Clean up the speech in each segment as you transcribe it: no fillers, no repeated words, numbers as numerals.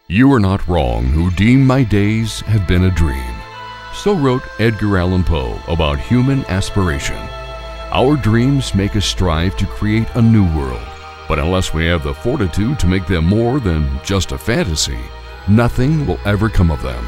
You are not wrong who deem my days have been a dream. So wrote Edgar Allan Poe about human aspiration. Our dreams make us strive to create a new world, but unless we have the fortitude to make them more than just a fantasy, nothing will ever come of them.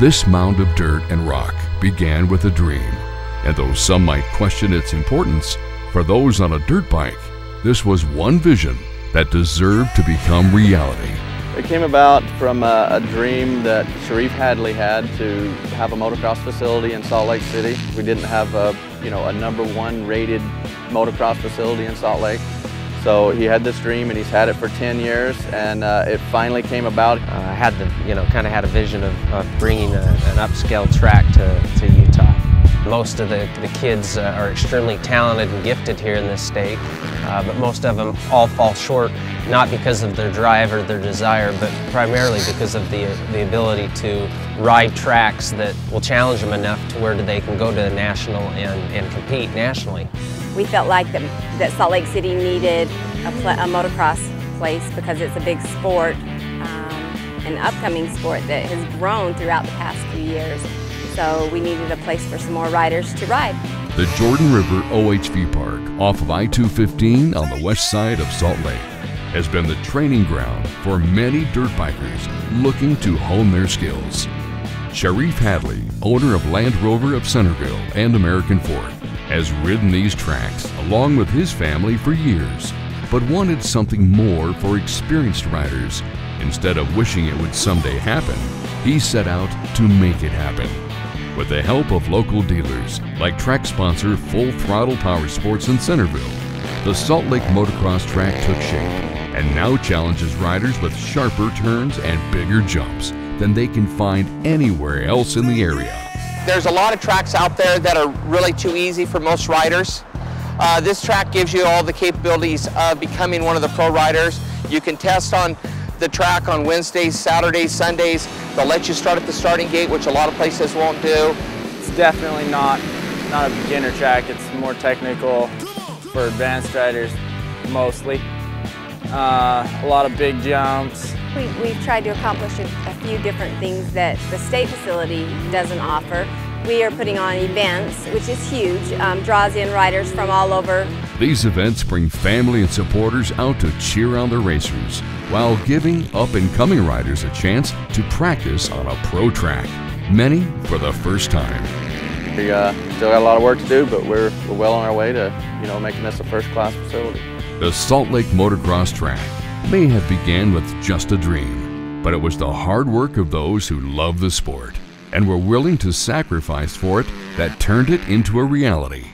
This mound of dirt and rock began with a dream, and though some might question its importance, for those on a dirt bike, this was one vision that deserved to become reality. It came about from a dream that Sharif Hadley had to have a motocross facility in Salt Lake City. We didn't have a #1 rated motocross facility in Salt Lake. So he had this dream and he's had it for 10 years and it finally came about. I had kind of had a vision of bringing an upscale track to Utah. Most of the kids are extremely talented and gifted here in this state, but most of them all fall short, not because of their drive or their desire, but primarily because of the ability to ride tracks that will challenge them enough to where they can go to the national and compete nationally. We felt like that Salt Lake City needed a motocross place because it's a big sport, an upcoming sport that has grown throughout the past few years. So we needed a place for some more riders to ride. The Jordan River OHV Park off of I-215 on the west side of Salt Lake has been the training ground for many dirt bikers looking to hone their skills. Sharif Hadley, owner of Land Rover of Centerville and American Ford, has ridden these tracks along with his family for years, but wanted something more for experienced riders. Instead of wishing it would someday happen, he set out to make it happen. With the help of local dealers like track sponsor Full Throttle Power Sports in Centerville, the Salt Lake motocross track took shape and now challenges riders with sharper turns and bigger jumps than they can find anywhere else in the area. There's a lot of tracks out there that are really too easy for most riders. This track gives you all the capabilities of becoming one of the pro riders. You can test on the track on Wednesdays, Saturdays, Sundays. They'll let you start at the starting gate, which a lot of places won't do. It's definitely not a beginner track. It's more technical for advanced riders mostly. A lot of big jumps. We've tried to accomplish a few different things that the state facility doesn't offer. We are putting on events, which is huge, draws in riders from all over. These events bring family and supporters out to cheer on their racers, while giving up-and-coming riders a chance to practice on a pro track, many for the first time. We still got a lot of work to do, but we're well on our way to making this a first-class facility. The Salt Lake motocross track may have began with just a dream, but it was the hard work of those who love the sport and were willing to sacrifice for it that turned it into a reality.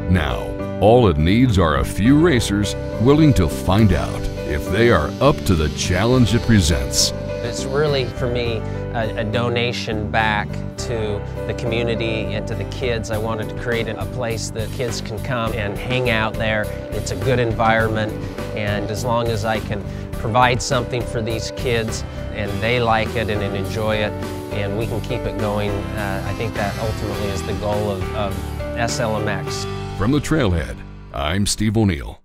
Now, all it needs are a few racers willing to find out if they are up to the challenge it presents. It's really, for me, a donation back to the community and to the kids. I wanted to create a place that kids can come and hang out there. It's a good environment, and as long as I can provide something for these kids and they like it and enjoy it, and we can keep it going, I think that ultimately is the goal of SLMX. From the Trailhead, I'm Steve O'Neill.